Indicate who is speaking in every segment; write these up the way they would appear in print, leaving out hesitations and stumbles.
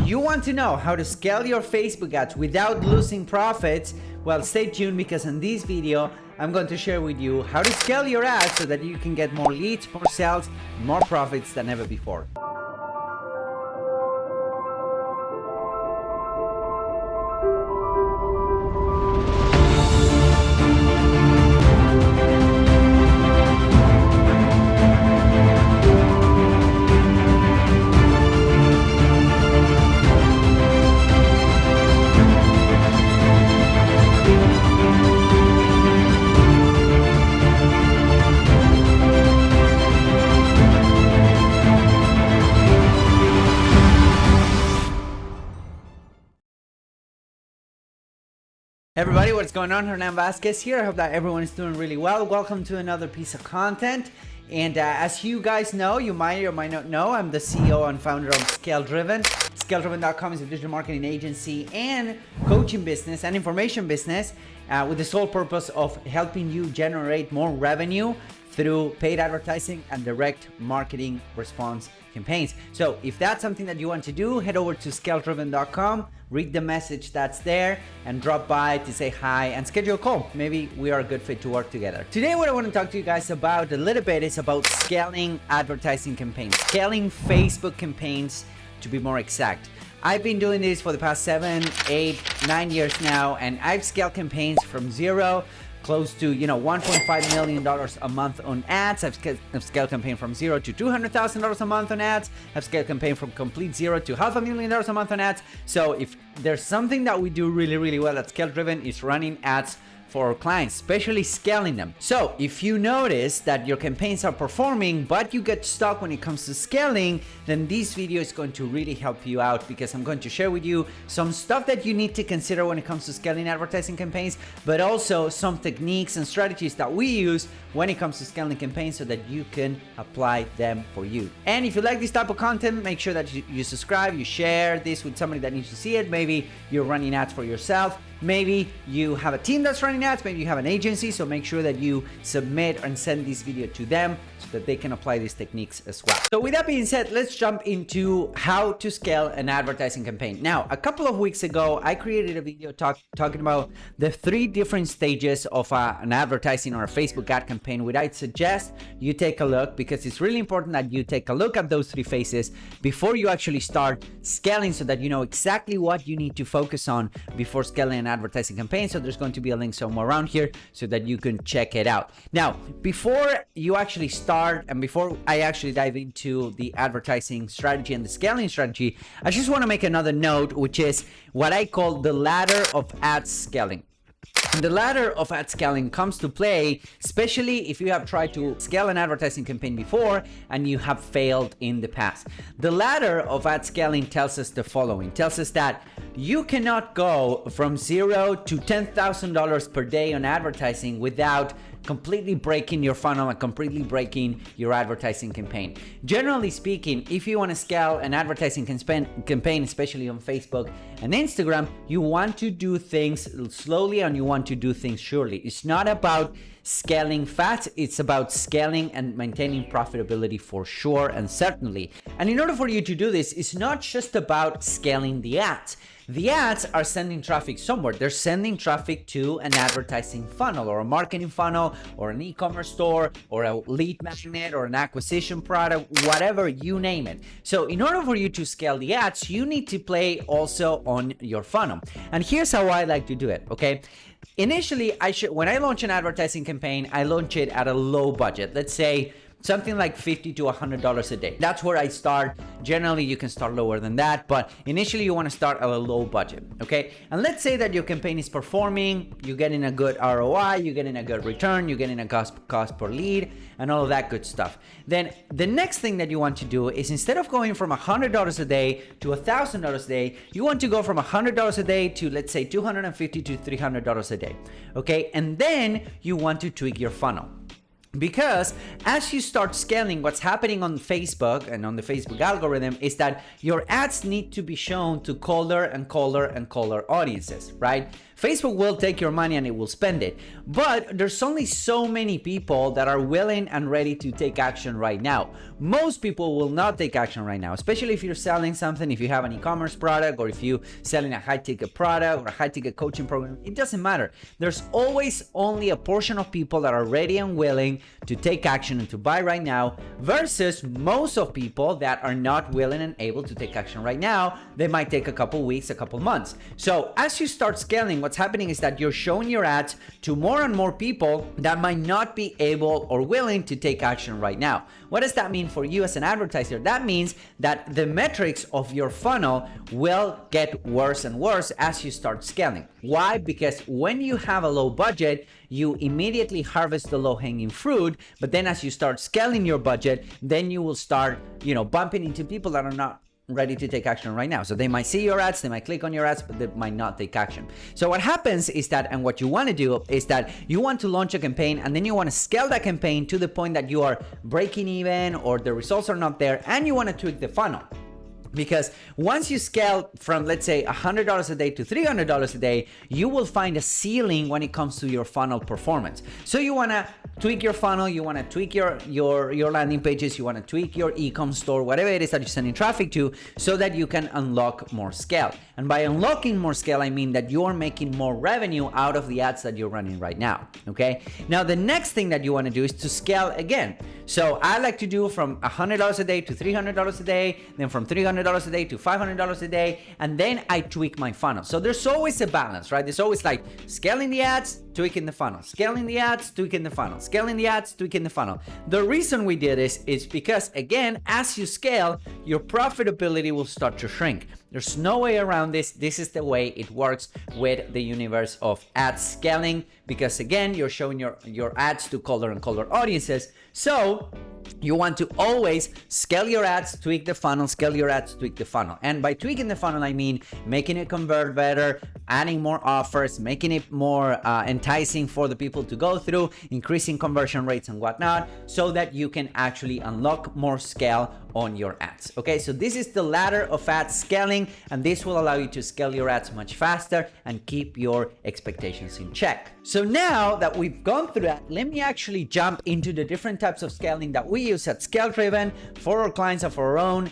Speaker 1: You want to know how to scale your Facebook ads without losing profits? Well, stay tuned, because in this video, I'm going to share with you how to scale your ads so that you can get more leads, more sales, more profits than ever before. Hey everybody, what's going on? Hernan Vazquez here. I hope that everyone is doing really well. Welcome to another piece of content. And as you guys know, you might or might not know, I'm the CEO and founder of Scale Driven. ScaleDriven.com is a digital marketing agency and coaching business and information business with the sole purpose of helping you generate more revenue through paid advertising and direct marketing response campaigns. So if that's something that you want to do, head over to ScaleDriven.com, read the message that's there, and drop by to say hi and schedule a call. Maybe we are a good fit to work together. Today, what I want to talk to you guys about a little bit is about scaling advertising campaigns, scaling Facebook campaigns to be more exact. I've been doing this for the past 7, 8, 9 years now, and I've scaled campaigns from zero close to $1.5 million a month on ads. I've scaled campaign from zero to $200,000 a month on ads. I've scaled campaign from complete zero to $500,000 a month on ads. So if there's something that we do really well at Scale Driven, is running ads for our clients, especially scaling them. So if you notice that your campaigns are performing, but you get stuck when it comes to scaling, then this video is going to really help you out, because I'm going to share with you some stuff that you need to consider when it comes to scaling advertising campaigns, but also some techniques and strategies that we use when it comes to scaling campaigns so that you can apply them for you. And if you like this type of content, make sure that you subscribe, you share this with somebody that needs to see it. Maybe you're running ads for yourself. Maybe you have a team that's running ads, maybe you have an agency, so make sure that you submit and send this video to them so that they can apply these techniques as well. So with that being said, let's jump into how to scale an advertising campaign. Now, a couple of weeks ago, I created a video talking about the 3 different stages of an advertising or a Facebook ad campaign, which I'd suggest you take a look, because it's really important that you take a look at those 3 phases before you actually start scaling, so that you know exactly what you need to focus on before scaling an advertising campaign. So there's going to be a link somewhere around here so that you can check it out. Now, before you actually start and before I actually dive into the advertising strategy and the scaling strategy, I just want to make another note, which is what I call the ladder of ad scaling. And the ladder of ad scaling comes to play, especially if you have tried to scale an advertising campaign before and you have failed in the past. The ladder of ad scaling tells us the following, tells us that you cannot go from $0 to $10,000 per day on advertising without completely breaking your funnel and completely breaking your advertising campaign. Generally speaking, if you want to scale an advertising campaign, especially on Facebook and Instagram, you want to do things slowly and you want to do things surely. It's not about scaling fast, it's about scaling and maintaining profitability for sure and certainly. And in order for you to do this, it's not just about scaling the ads. The ads are sending traffic somewhere. They're sending traffic to an advertising funnel or a marketing funnel or an e-commerce store or a lead magnet or an acquisition product, whatever, you name it. So in order for you to scale the ads, you need to play also on your funnel. And here's how I like to do it, okay? Initially, when I launch an advertising campaign, I launch it at a low budget. Let's say something like $50 to $100 a day. That's where I start. Generally, you can start lower than that, but initially you want to start at a low budget, okay? And let's say that your campaign is performing, you're getting a good ROI, you're getting a good return, you're getting a cost per lead, and all of that good stuff. Then the next thing that you want to do is, instead of going from $100 a day to $1,000 a day, you want to go from $100 a day to, let's say, $250 to $300 a day, okay? And then you want to tweak your funnel. Because as you start scaling, what's happening on Facebook and on the Facebook algorithm is that your ads need to be shown to colder and colder and colder audiences, right? Facebook will take your money and it will spend it. But there's only so many people that are willing and ready to take action right now. Most people will not take action right now, especially if you're selling something, if you have an e-commerce product, or if you're selling a high-ticket product or a high-ticket coaching program. It doesn't matter. There's always only a portion of people that are ready and willing to take action and to buy right now, versus most of people that are not willing and able to take action right now. They might take a couple weeks, a couple months. So as you start scaling, what's happening is that you're showing your ads to more and more people that might not be able or willing to take action right now. What does that mean for you as an advertiser? That means that the metrics of your funnel will get worse and worse as you start scaling. Why? Because when you have a low budget, you immediately harvest the low-hanging fruit, but then as you start scaling your budget, then you will start, bumping into people that are not ready to take action right now. So they might see your ads, they might click on your ads, but they might not take action. So what happens is that, and what you want to do is that you want to launch a campaign, and then you want to scale that campaign to the point that you are breaking even or the results are not there, and you want to tweak the funnel. Because once you scale from, let's say, $100 a day to $300 a day, you will find a ceiling when it comes to your funnel performance. So you want to tweak your funnel, you want to tweak your landing pages, you want to tweak your e-com store, whatever it is that you're sending traffic to, so that you can unlock more scale. And by unlocking more scale, I mean that you're making more revenue out of the ads that you're running right now. Okay. Now, the next thing that you want to do is to scale again. So I like to do from $100 a day to $300 a day, then from $300 a day to $500 a day, and then I tweak my funnel. So there's always a balance, right? There's always like scaling the ads, tweaking the funnel, scaling the ads, tweaking the funnel, scaling the ads, tweaking the funnel. The reason we did this is because, again, as you scale, your profitability will start to shrink. There's no way around this. This is the way it works with the universe of ad scaling, because again, you're showing your ads to colder and colder audiences. So you want to always scale your ads, tweak the funnel, scale your ads, tweak the funnel. And by tweaking the funnel, I mean making it convert better, adding more offers, making it more enticing for the people to go through, increasing conversion rates and whatnot, so that you can actually unlock more scale on your ads. Okay, so this is the ladder of ad scaling, and this will allow you to scale your ads much faster and keep your expectations in check. So now that we've gone through that, let me actually jump into the different types of scaling that we use at Scale Driven for our clients and for our own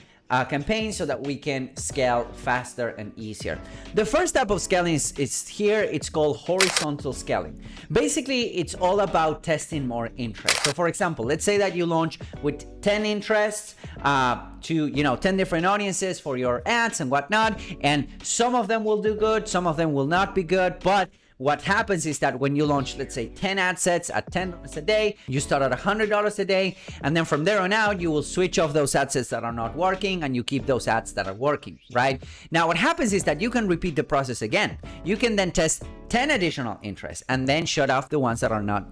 Speaker 1: campaigns, so that we can scale faster and easier. The first type of scaling is here. It's called horizontal scaling. Basically, it's all about testing more interest. So for example, let's say that you launch with 10 interests to 10 different audiences for your ads and whatnot, and some of them will do good, some of them will not be good. But what happens is that when you launch, let's say, 10 ad sets at $10 a day, you start at $100 a day, and then from there on out, you will switch off those ad sets that are not working, and you keep those ads that are working, right? Now, what happens is that you can repeat the process again. You can then test 10 additional interests and then shut off the ones that are not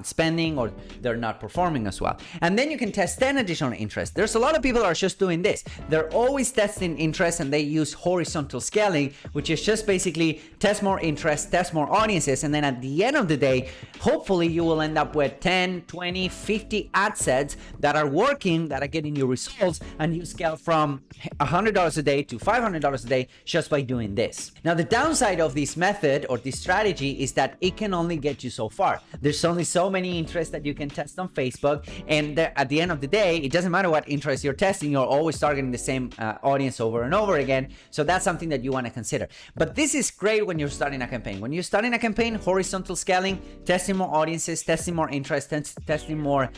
Speaker 1: spending or they're not performing as well. And then you can test 10 additional interests. There's a lot of people that are just doing this. They're always testing interests, and they use horizontal scaling, which is just basically test more interests, test more audiences, and then at the end of the day, hopefully you will end up with 10, 20, 50 ad sets that are working, that are getting you results, and you scale from $100 a day to $500 a day just by doing this. Now, the downside of this method or this strategy is that it can only get you so far. There's only so many interests that you can test on Facebook, and at the end of the day, it doesn't matter what interest you're testing, you're always targeting the same audience over and over again. So that's something that you want to consider. But this is great when you're starting a campaign. When you're starting a campaign, horizontal scaling, testing more audiences, testing more interest, testing more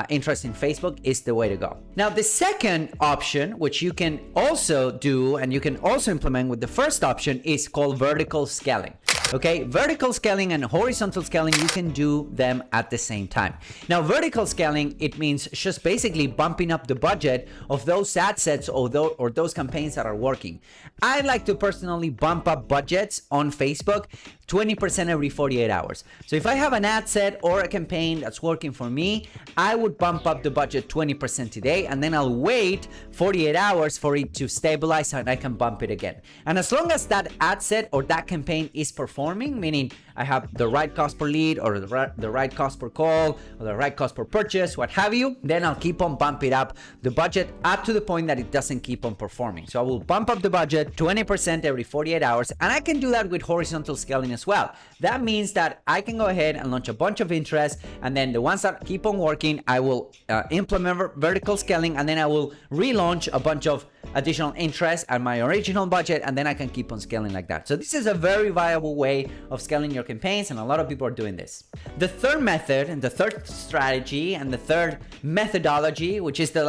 Speaker 1: interest in Facebook is the way to go. Now, the second option, which you can also do and you can also implement with the first option, is called vertical scaling. Okay, vertical scaling and horizontal scaling, you can do them at the same time. Now, vertical scaling, it means just basically bumping up the budget of those ad sets or those campaigns that are working. I like to personally bump up budgets on Facebook 20% every 48 hours. So if I have an ad set or a campaign that's working for me, I would bump up the budget 20% today, and then I'll wait 48 hours for it to stabilize and I can bump it again. And as long as that ad set or that campaign is performing performing, meaning I have the right cost per lead or the right cost per call or the right cost per purchase, what have you, then I'll keep on bumping up the budget up to the point that it doesn't keep on performing. So I will bump up the budget 20% every 48 hours, and I can do that with horizontal scaling as well. That means that I can go ahead and launch a bunch of interests, and then the ones that keep on working, I will implement vertical scaling, and then I will relaunch a bunch of additional interest at my original budget, and then I can keep on scaling like that. So this is a very viable way of scaling your campaigns, and a lot of people are doing this. The third method and the third strategy and the third methodology, which is the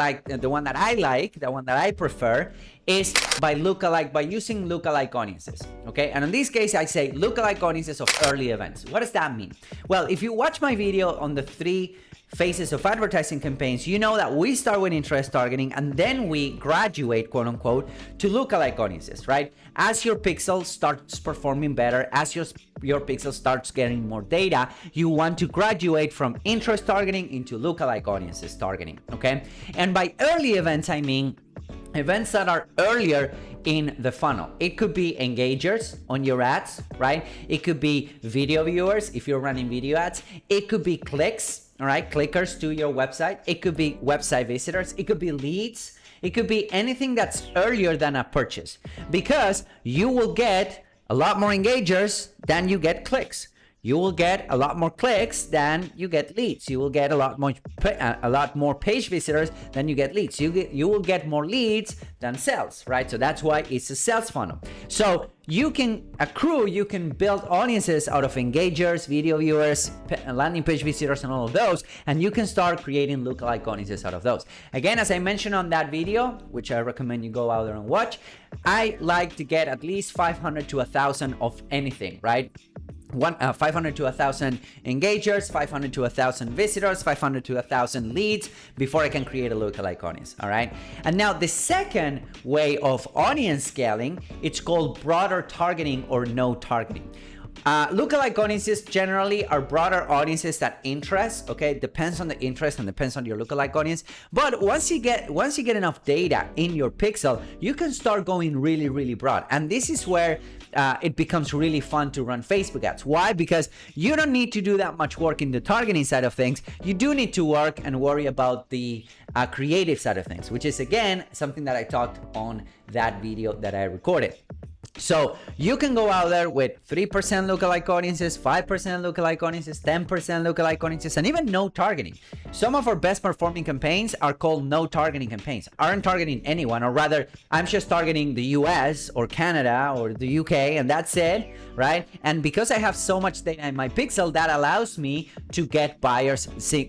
Speaker 1: one that I like, the one that I prefer, is by using lookalike audiences. Okay, and in this case I say lookalike audiences of early events. What does that mean? Well, if you watch my video on the 3 phases of advertising campaigns, you know that we start with interest targeting and then we graduate, quote unquote, to lookalike audiences, right? As your pixel starts performing better, as your pixel starts getting more data, you want to graduate from interest targeting into lookalike audiences targeting, okay? And by early events, I mean events that are earlier in the funnel. It could be engagers on your ads, right? It could be video viewers if you're running video ads. It could be clicks, all right, clickers to your website. It could be website visitors. It could be leads. It could be anything that's earlier than a purchase, because you will get a lot more engagers than you get clicks. You will get a lot more clicks than you get leads. You will get a lot more page visitors than you get leads. You will get more leads than sales, right? So that's why it's a sales funnel. So you can build audiences out of engagers, video viewers, landing page visitors, and all of those, and you can start creating lookalike audiences out of those. Again, as I mentioned on that video, which I recommend you go out there and watch, I like to get at least 500 to 1,000 of anything, right? 500 to 1,000 engagers, 500 to 1,000 visitors, 500 to 1,000 leads before I can create a lookalike audience, all right? And now the second way of audience scaling, it's called broader targeting or no targeting. Lookalike audiences generally are broader audiences that interest, okay? Depends on the interest and depends on your lookalike audience. But once you get enough data in your pixel, you can start going really, really broad. And this is where it becomes really fun to run Facebook ads. Why? Because you don't need to do that much work in the targeting side of things. You do need to work and worry about the creative side of things, which is, again, something that I talked on that video that I recorded. So you can go out there with 3% lookalike audiences, 5% lookalike audiences, 10% lookalike audiences, and even no targeting. Some of our best performing campaigns are called no targeting campaigns. Aren't targeting anyone, or rather, I'm just targeting the US or Canada or the UK, and that's it, right? And because I have so much data in my pixel, that allows me to get buyers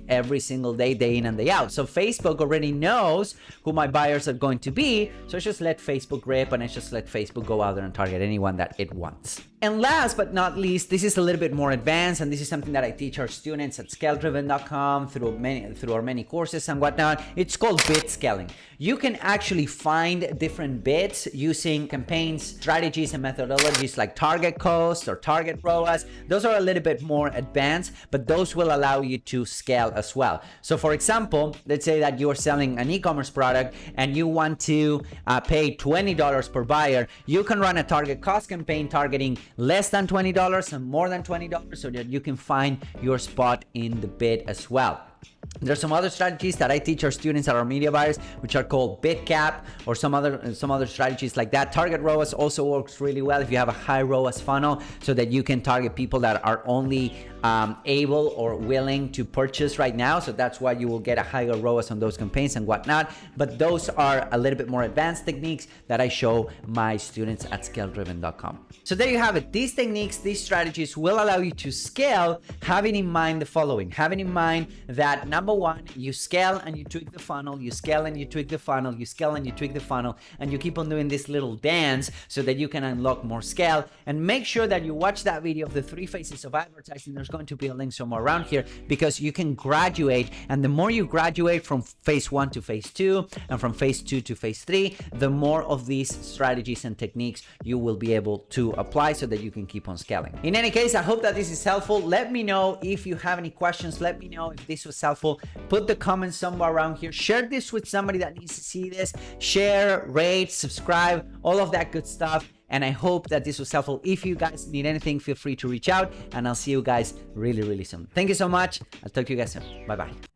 Speaker 1: every single day, day in and day out. So Facebook already knows who my buyers are going to be. So I just let Facebook rip, and I just let Facebook go out there and target anyone that it wants. And last but not least, this is a little bit more advanced, and this is something that I teach our students at ScaleDriven.com through our many courses and whatnot. It's called bid scaling. You can actually find different bids using campaigns, strategies, and methodologies like target cost or target ROAS. Those are a little bit more advanced, but those will allow you to scale as well. So for example, let's say that you are selling an e-commerce product and you want to pay $20 per buyer. You can run a target cost campaign targeting less than $20 and more than $20 so that you can find your spot in the bid as well. There's some other strategies that I teach our students at our media buyers, which are called bid cap, or some other strategies like that. Target ROAS also works really well if you have a high ROAS funnel, so that you can target people that are only able or willing to purchase right now. So that's why you will get a higher ROAS on those campaigns and whatnot. But those are a little bit more advanced techniques that I show my students at ScaleDriven.com. So there you have it. These techniques, these strategies will allow you to scale, having in mind the following. Having in mind that number one, you scale and you tweak the funnel, you scale and you tweak the funnel, you scale and you tweak the funnel, and you keep on doing this little dance so that you can unlock more scale. And make sure that you watch that video of the 3 phases of advertising. There's going to be a link somewhere around here, because you can graduate, and the more you graduate from phase 1 to phase 2 and from phase 2 to phase 3, the more of these strategies and techniques you will be able to apply so that you can keep on scaling. In any case, I hope that this is helpful. Let me know if you have any questions. Let me know if this was helpful. Put the comments somewhere around here. Share this with somebody that needs to see this. Share, rate, subscribe, all of that good stuff. And I hope that this was helpful. If you guys need anything, feel free to reach out, and I'll see you guys really, really soon. Thank you so much. I'll talk to you guys soon. Bye-bye.